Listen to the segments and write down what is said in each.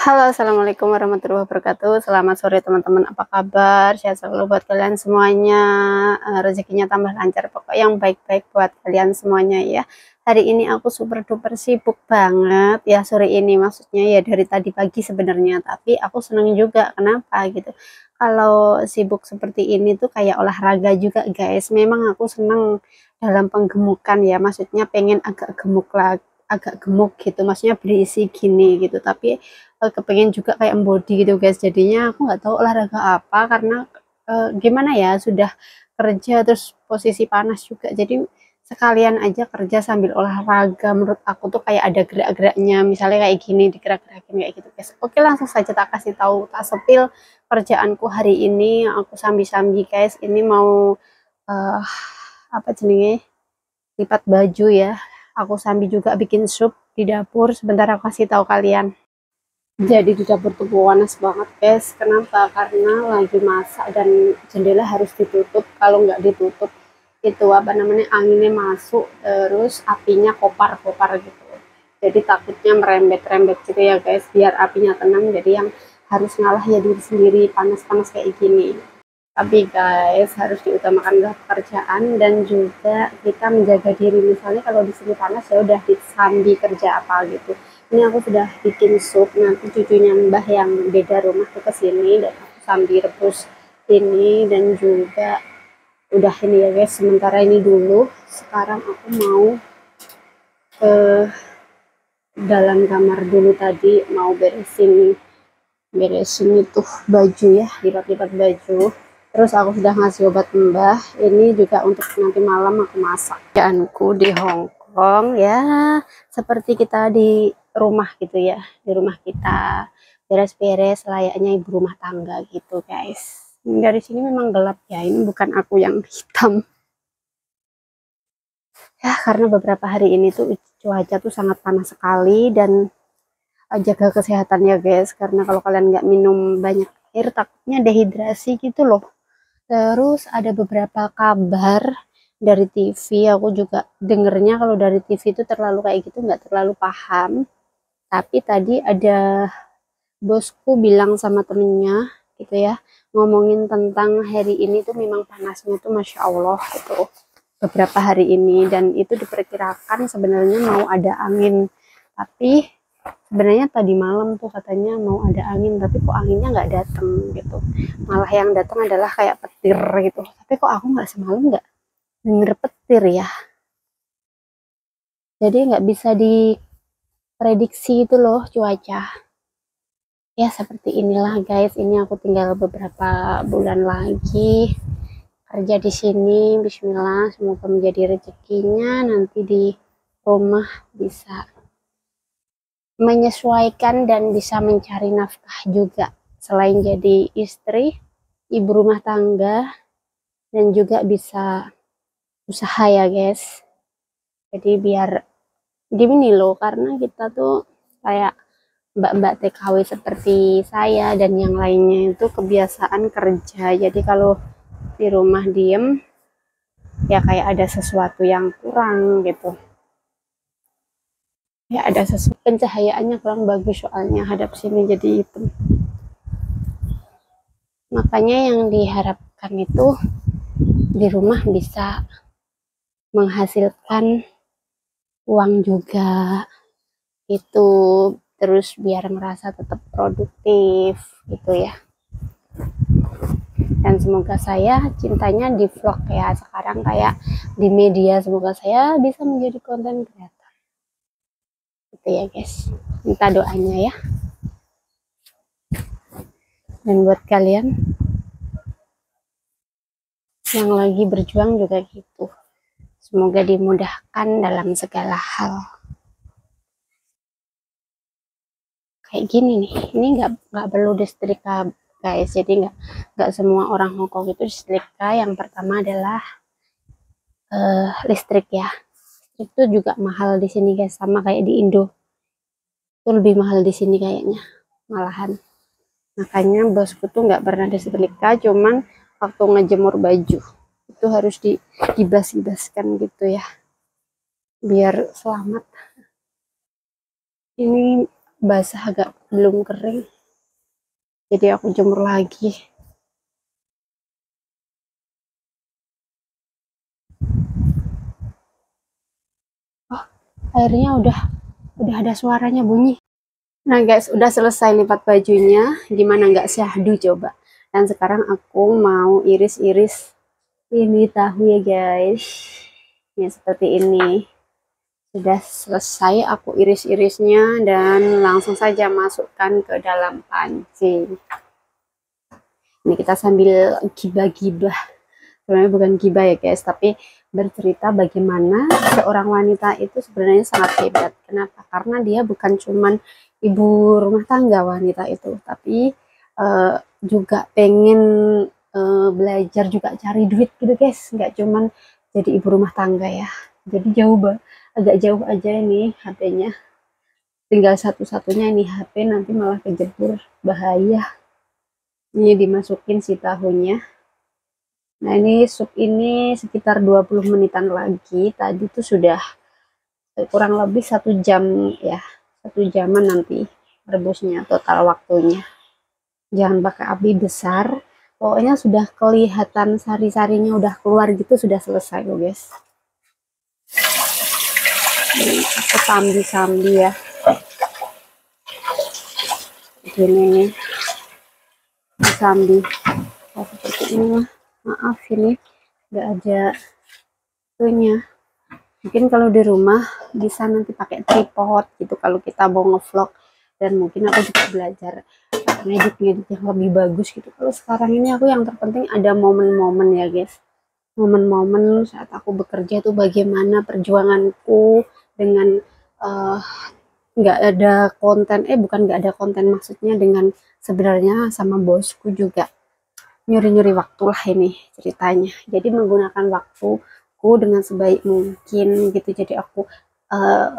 Halo, assalamualaikum warahmatullahi wabarakatuh. Selamat sore teman-teman. Apa kabar? Sehat selalu buat kalian semuanya. Rezekinya tambah lancar. Pokoknya yang baik-baik buat kalian semuanya ya. Hari ini aku super duper sibuk banget ya sore ini. Maksudnya ya dari tadi pagi sebenarnya. Tapi aku seneng juga. Kenapa gitu? Kalau sibuk seperti ini tuh kayak olahraga juga guys. Memang aku seneng dalam penggemukan ya. Maksudnya pengen agak gemuk gitu, maksudnya berisi gini gitu, tapi kepengen juga kayak body gitu guys. Jadinya aku nggak tahu olahraga apa karena gimana ya, sudah kerja terus posisi panas juga, jadi sekalian aja kerja sambil olahraga. Menurut aku tuh kayak ada gerak-geraknya, misalnya kayak gini digerak-gerakin kayak gitu guys. Oke, langsung saja tak kasih tahu, tak sepil kerjaanku hari ini. Aku sambi-sambi guys, ini mau eh, apa jenenge, lipat baju ya. Aku sambil juga bikin sup di dapur. Sebentar aku kasih tahu kalian. Jadi di dapur tuh panas banget guys. Kenapa? Karena lagi masak dan jendela harus ditutup. Kalau nggak ditutup itu apa namanya, anginnya masuk terus apinya kopar-kopar gitu. Jadi takutnya merembet-rembet gitu ya guys. Biar apinya tenang. Jadi yang harus ngalah ya diri sendiri, panas-panas kayak gini. Tapi guys, harus diutamakan pekerjaan dan juga kita menjaga diri. Misalnya kalau di sini panas ya udah disambi kerja apa gitu. Ini aku sudah bikin sup, nanti cucunya Mbah yang beda rumah tuh kesini dan aku sambil rebus ini. Dan juga udah ini ya guys, sementara ini dulu. Sekarang aku mau ke dalam kamar dulu, tadi mau beresin itu baju ya, lipat-lipat baju. Terus aku sudah ngasih obat Mbah, ini juga untuk nanti malam aku masak. Kerjaanku di Hong Kong ya seperti kita di rumah gitu ya, di rumah kita beres-beres layaknya ibu rumah tangga gitu guys. Dari sini memang gelap ya, ini bukan aku yang hitam ya, karena beberapa hari ini tuh cuaca tuh sangat panas sekali. Dan jaga kesehatan ya guys, karena kalau kalian nggak minum banyak air takutnya dehidrasi gitu loh. Terus ada beberapa kabar dari TV, aku juga dengernya kalau dari TV itu terlalu kayak gitu nggak terlalu paham. Tapi tadi ada bosku bilang sama temennya gitu ya, ngomongin tentang hari ini tuh memang panasnya tuh Masya Allah gitu beberapa hari ini. Dan itu diperkirakan sebenarnya mau ada angin, tapi sebenarnya tadi malam tuh katanya mau ada angin, tapi kok anginnya nggak datang gitu. Malah yang datang adalah kayak petir gitu. Tapi kok aku nggak semalam nggak denger petir ya. Jadi nggak bisa diprediksi itu loh cuaca. Ya seperti inilah guys. Ini aku tinggal beberapa bulan lagi kerja di sini. Bismillah, semoga menjadi rezekinya nanti di rumah bisa menyesuaikan dan bisa mencari nafkah juga, selain jadi istri, ibu rumah tangga, dan juga bisa usaha ya guys. Jadi biar gini loh, karena kita tuh kayak mbak-mbak TKW seperti saya dan yang lainnya itu kebiasaan kerja. Jadi kalau di rumah diem ya kayak ada sesuatu yang kurang gitu ya, ada sesuatu, pencahayaannya kurang bagus soalnya hadap sini jadi hitam. Makanya yang diharapkan itu di rumah bisa menghasilkan uang juga itu, terus biar merasa tetap produktif gitu ya. Dan semoga saya cintanya di vlog ya sekarang kayak di media, semoga saya bisa menjadi konten kreator gitu ya guys. Minta doanya ya. Dan buat kalian yang lagi berjuang juga gitu, semoga dimudahkan dalam segala hal. Kayak gini nih, ini nggak perlu disetrika guys. Jadi nggak semua orang Hongkong itu disetrika. Yang pertama adalah listrik ya. Listrik itu juga mahal di sini guys, sama kayak di Indo. Itu lebih mahal di sini kayaknya malahan. Makanya bosku tuh nggak pernah disetrika, cuman waktu ngejemur baju itu harus dibas-baskan gitu ya, biar selamat. Ini basah, agak belum kering, jadi aku jemur lagi. Oh, airnya udah ada suaranya bunyi. Nah guys, udah selesai lipat bajunya. Gimana nggak syahdu coba. Dan sekarang aku mau iris-iris ini tahu ya guys. Ya seperti ini. Sudah selesai aku iris-irisnya dan langsung saja masukkan ke dalam panci. Ini kita sambil gibah-gibah. Sebenarnya bukan gibah ya guys, tapi bercerita bagaimana seorang wanita itu sebenarnya sangat hebat. Kenapa? Karena dia bukan cuman ibu rumah tangga wanita itu, tapi juga pengen belajar juga cari duit gitu guys. Nggak cuman jadi ibu rumah tangga ya. Jadi agak jauh aja ini HP-nya. Tinggal satu-satunya ini HP, nanti malah kejebur, bahaya. Ini dimasukin si tahunya. Nah ini sup ini sekitar 20 menitan lagi. Tadi tuh sudah kurang lebih 1 jam ya. 1 jaman nanti rebusnya total waktunya. Jangan pakai api besar. Pokoknya sudah kelihatan sari-sarinya udah keluar gitu, sudah selesai loh guys. Ini aku sambi-sambi ya. Gini nih. Sambi. Oh, seperti ini mah. Maaf ini nggak ada itunya. Mungkin kalau di rumah bisa nanti pakai tripod gitu kalau kita mau ngevlog, dan mungkin aku juga belajar ngedit yang lebih bagus gitu. Kalau sekarang ini aku yang terpenting ada momen-momen ya guys, momen-momen saat aku bekerja tuh bagaimana perjuanganku dengan uh, nggak ada konten, bukan nggak ada konten, maksudnya dengan sebenarnya sama bosku juga nyuri-nyuri waktu lah ini ceritanya. Jadi menggunakan waktuku dengan sebaik mungkin gitu. Jadi aku uh,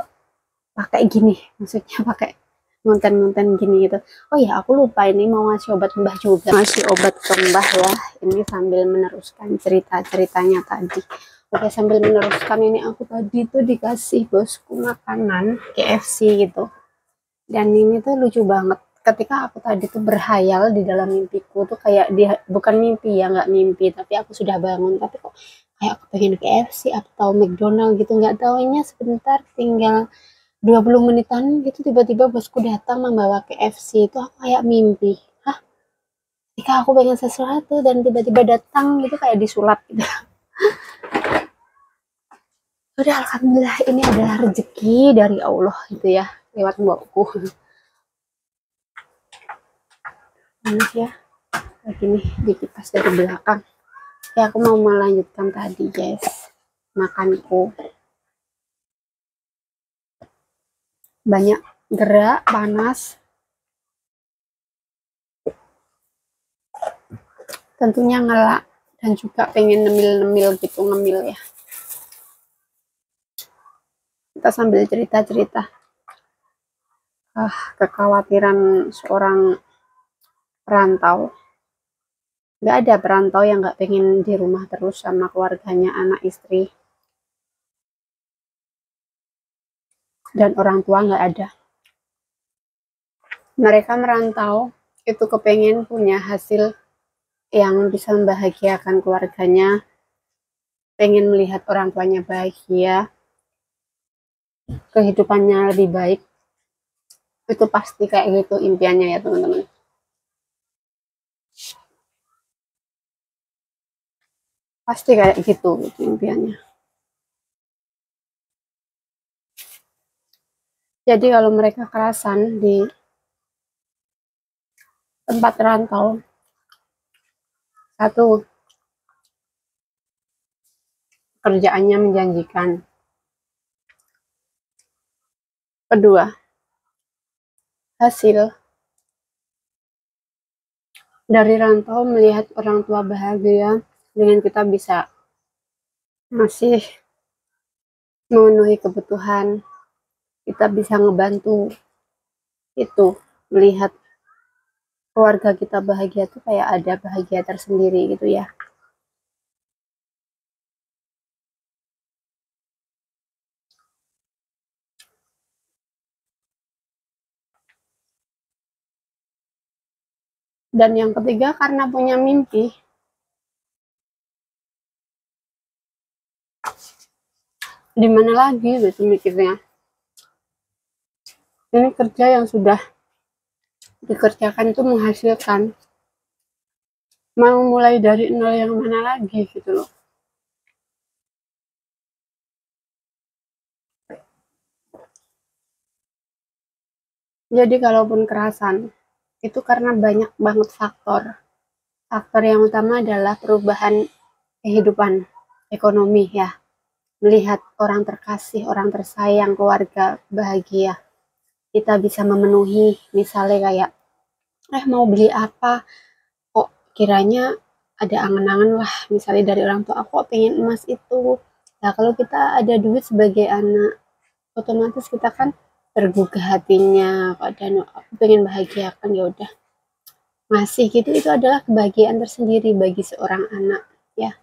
pakai gini, maksudnya pakai konten-konten gini gitu. Oh ya, aku lupa ini mau ngasih obat mbah juga. Ngasih obat ke mbah ya. Ini sambil meneruskan cerita-ceritanya tadi. Oke, sambil meneruskan ini aku tadi tuh dikasih bosku makanan KFC gitu. Dan ini tuh lucu banget. Ketika aku tadi tuh berhayal di dalam mimpiku tuh kayak dia, bukan mimpi ya, nggak mimpi, tapi aku sudah bangun. Tapi kok kayak aku pengen KFC atau McDonald gitu, nggak taunya sebentar tinggal 20 menitan gitu tiba-tiba bosku datang membawa KFC. Itu aku kayak mimpi. Hah? Ketika aku pengen sesuatu dan tiba-tiba datang gitu kayak disulap gitu. Udah alhamdulillah, ini adalah rezeki dari Allah gitu ya, lewat mbokku. Panas ya. Lagi nih dikipas dari belakang. Ya aku mau melanjutkan tadi guys, makanku. Banyak gerak, panas. Tentunya ngelak dan juga pengen nemil-nemil gitu, ngemil ya. Kita sambil cerita-cerita. Kekhawatiran seorang perantau. Nggak ada perantau yang nggak pengen di rumah terus sama keluarganya, anak istri. Dan orang tua nggak ada. Mereka merantau itu kepengen punya hasil yang bisa membahagiakan keluarganya, pengen melihat orang tuanya bahagia, kehidupannya lebih baik. Itu pasti kayak gitu impiannya ya teman-teman. Pasti kayak gitu impiannya. Jadi kalau mereka kerasan di tempat rantau, satu, kerjaannya menjanjikan. Kedua, hasil dari rantau melihat orang tua bahagia dengan kita bisa masih memenuhi kebutuhan, kita bisa ngebantu, itu melihat keluarga kita bahagia tuh kayak ada bahagia tersendiri gitu ya. Dan yang ketiga, karena punya mimpi. Di mana lagi gitu mikirnya. Ini kerja yang sudah dikerjakan itu menghasilkan. Mau mulai dari nol yang mana lagi gitu loh. Jadi kalaupun kerasan, itu karena banyak banget faktor. Faktor yang utama adalah perubahan kehidupan ekonomi ya. Melihat orang terkasih, orang tersayang, keluarga bahagia. Kita bisa memenuhi, misalnya kayak, mau beli apa, kok kiranya ada angan-angan lah, misalnya dari orang tua, aku pengen emas itu. Nah, kalau kita ada duit sebagai anak, otomatis kita kan tergugah hatinya, dan aku pengen bahagia kan, ya udah ngasih gitu. Itu adalah kebahagiaan tersendiri bagi seorang anak ya.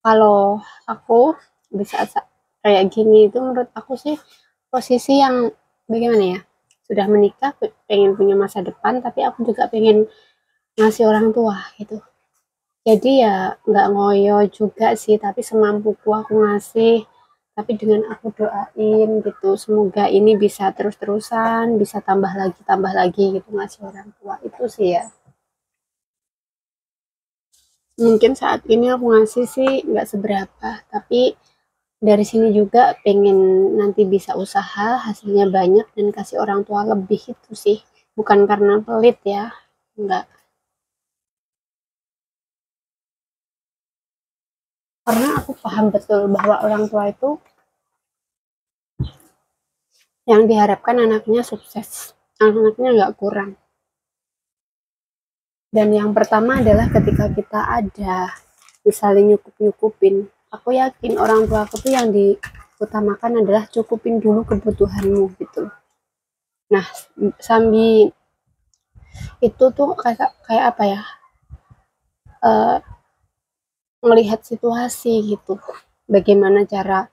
Kalau aku bisa kayak gini itu menurut aku sih posisi yang bagaimana ya, sudah menikah pengen punya masa depan, tapi aku juga pengen ngasih orang tua gitu. Jadi ya nggak ngoyo juga sih, tapi semampuku aku ngasih, tapi dengan aku doain gitu, semoga ini bisa terus-terusan, bisa tambah lagi gitu ngasih orang tua itu sih ya. Mungkin saat ini aku ngasih sih nggak seberapa, tapi dari sini juga pengen nanti bisa usaha hasilnya banyak dan kasih orang tua lebih, itu sih. Bukan karena pelit ya, enggak. Karena aku paham betul bahwa orang tua itu yang diharapkan anaknya sukses, anaknya nggak kurang. Dan yang pertama adalah ketika kita ada misalnya nyukup-nyukupin, aku yakin orang tua aku tuh yang diutamakan adalah cukupin dulu kebutuhanmu gitu. Nah, sambil itu tuh kayak apa ya, uh, melihat situasi gitu, bagaimana cara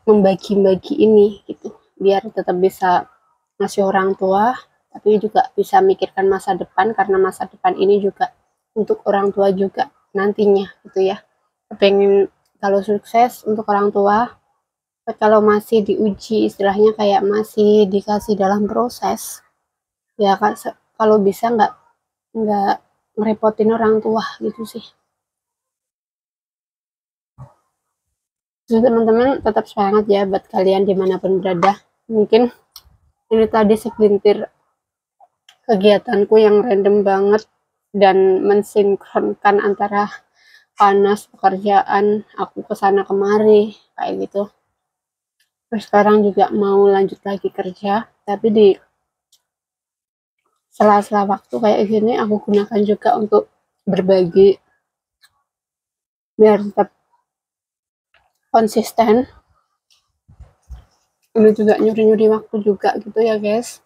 membagi-bagi ini gitu, biar tetap bisa ngasih orang tua, tapi juga bisa mikirkan masa depan, karena masa depan ini juga untuk orang tua juga nantinya gitu ya. Pengen kalau sukses untuk orang tua, kalau masih diuji, istilahnya kayak masih dikasih dalam proses ya kan, kalau bisa nggak ngerepotin orang tua gitu sih. Jadi teman-teman tetap semangat ya buat kalian dimanapun berada. Mungkin ini tadi segelintir kegiatanku yang random banget dan mensinkronkan antara panas pekerjaan, aku kesana kemari kayak gitu. Terus sekarang juga mau lanjut lagi kerja, tapi di sela-sela waktu kayak gini aku gunakan juga untuk berbagi biar tetap konsisten. Ini juga nyuri-nyuri waktu juga gitu ya guys.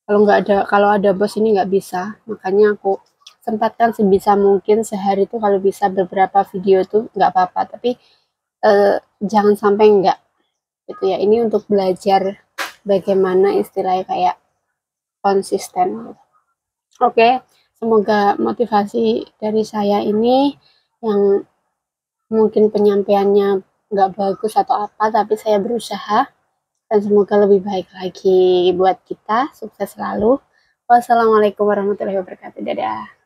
Kalau ada bos ini nggak bisa, makanya aku sempatkan sebisa mungkin sehari itu kalau bisa beberapa video tuh nggak apa-apa, tapi jangan sampai enggak gitu ya. Ini untuk belajar bagaimana istilahnya kayak konsisten gitu. Oke, semoga motivasi dari saya ini yang mungkin penyampaiannya nggak bagus atau apa, tapi saya berusaha, dan semoga lebih baik lagi buat kita. Sukses selalu. Wassalamualaikum warahmatullahi wabarakatuh. Dadah.